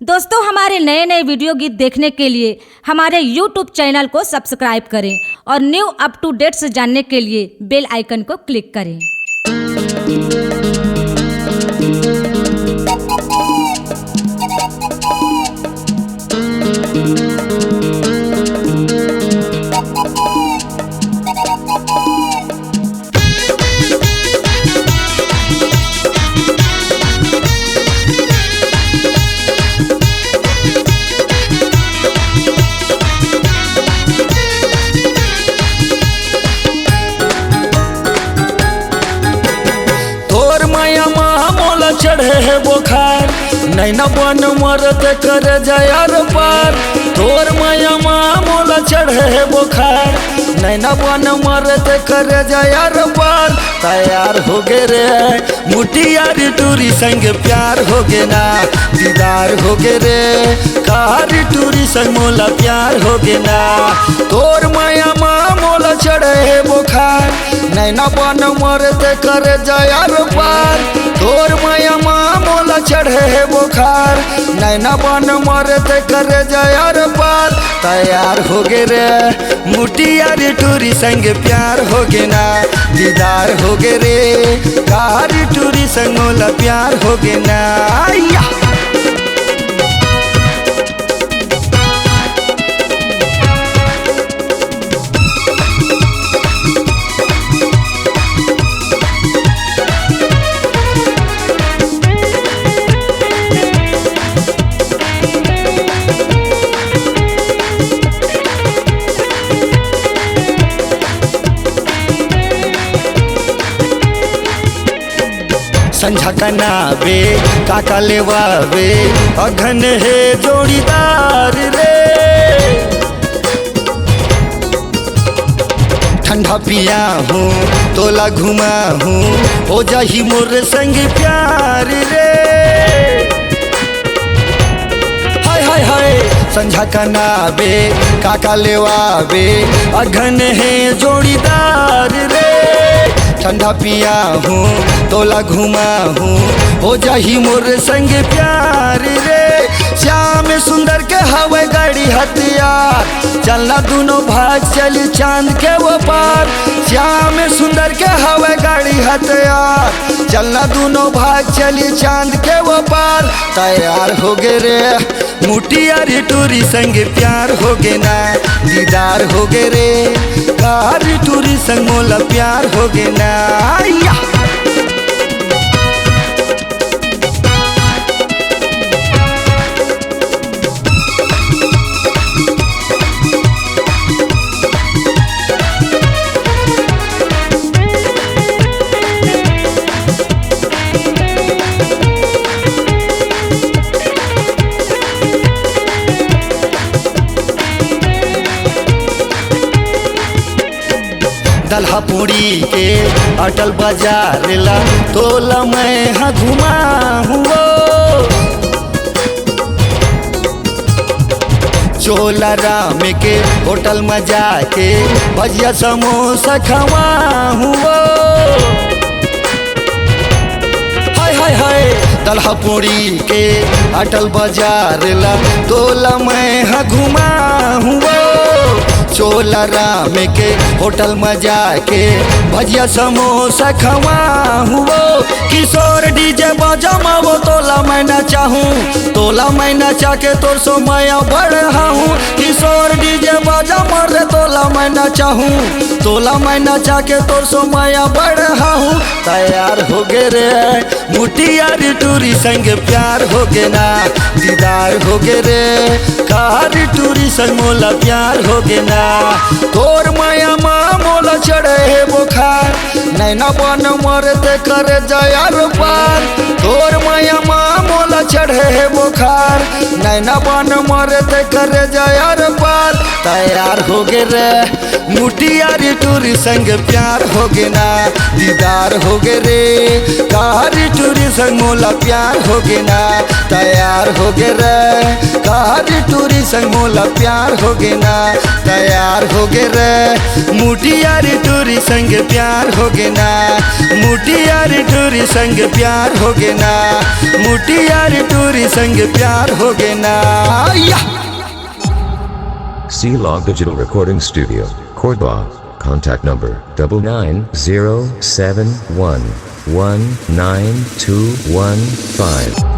दोस्तों, हमारे नए नए वीडियो गीत देखने के लिए हमारे YouTube चैनल को सब्सक्राइब करें और न्यू अप टू डेट्स जानने के लिए बेल आइकन को क्लिक करें। चढ़े है बुखार नैना बन मरत कर जायार पार। तोर माया मोला चढ़े है बुखार नैना बन मरत कर जायार पार। तैयार हो गे रे मुटियारी टूरी संग प्यार हो गे ना दीदार हो गे रे कारी टूरी संग मोला प्यार हो गे ना। तोर माया मोला चढ़े है बुखार नैना बन मरत कर जायार पार। तोर माया मोला चढ़े है बुखार नैना बन मरत कर जायार पार। तैयार हो गे रे मुटियारी टूरी संग प्यार हो गे ना दीदार हो गे रे कारी टूरी संग मोला प्यार हो गे ना। संझा कनाबे काका लेवावे अघन है जोड़ीदार रे। ठंडा पिया हूँ तोला घुमा हूँ हो जाही मोर संग प्यार रे। हाय हाय हाय संझा कनाबे काका लेवावे अघन है जोड़ीदार रे। ठंडा पिया हूँ तोला घुमा हूँ हो जाही मोर संग प्यार रे। श्याम सुंदर के हवे गाड़ी हथियार चलना दोनों भाग चली चांद के वो पार। श्याम सुंदर के हवे गाड़ी हथियार चलना दोनों भाग चली चांद के वो पार। तैयार हो गे रे मुटियारी टूरी संग प्यार हो गे ना दीदार हो गे रे कारी टूरी संग मोला प्यार हो गे ना। दल्हा पूड़ी के अटल बाजार ला तोला मैं हाँ घुमा हुआ। चोला राम के होटल में जाके भजिया समोसा खवा हुआ। हाय हाय हाय दल्हा पूड़ी के अटल बाजार ला तोला मैं हाँ घुमा हुआ। चोला राम के होटल में जाके भजिया समोसा खवा हुआ। किशोर डीजे बजा वो तोला मैं ना चाहूँ तोला मैं ना चाके तोर सो माया बढ़ा हूँ। किशोर डीजे बजा मरे तोला मैं ना चाहूँ तोला मैं ना चाके तोर सो माया बढ़ा हूँ। तैयार हो गे रे मुटियारी टूरी संग प्यार हो गे ना दीदार हो गे रे कारी टूरी संग मोला प्यार हो गे ना। तोर माया मोला चढ़े है बुखार नैना बन मरत कर जायार पार। तोर माया मोला चढ़े है बुखार नैना बन मरत कर जायार पार। तैयार हो गे रे मुटियारी टूरी संग प्यार हो गे ना दीदार हो गे रे कारी टूरी संग मोला प्यार हो गे ना। तैयार हो गे रे कारी टूरी संग मोला प्यार हो गे ना तैयार हो गे रे मुटियारी टूरी संग प्यार हो गे ना मुटियारी टूरी संग प्यार हो गे ना मुटियारी टूरी संग प्यार हो गे ना या C-Log Digital Recording Studio, Cordoba. Contact number 9907119215.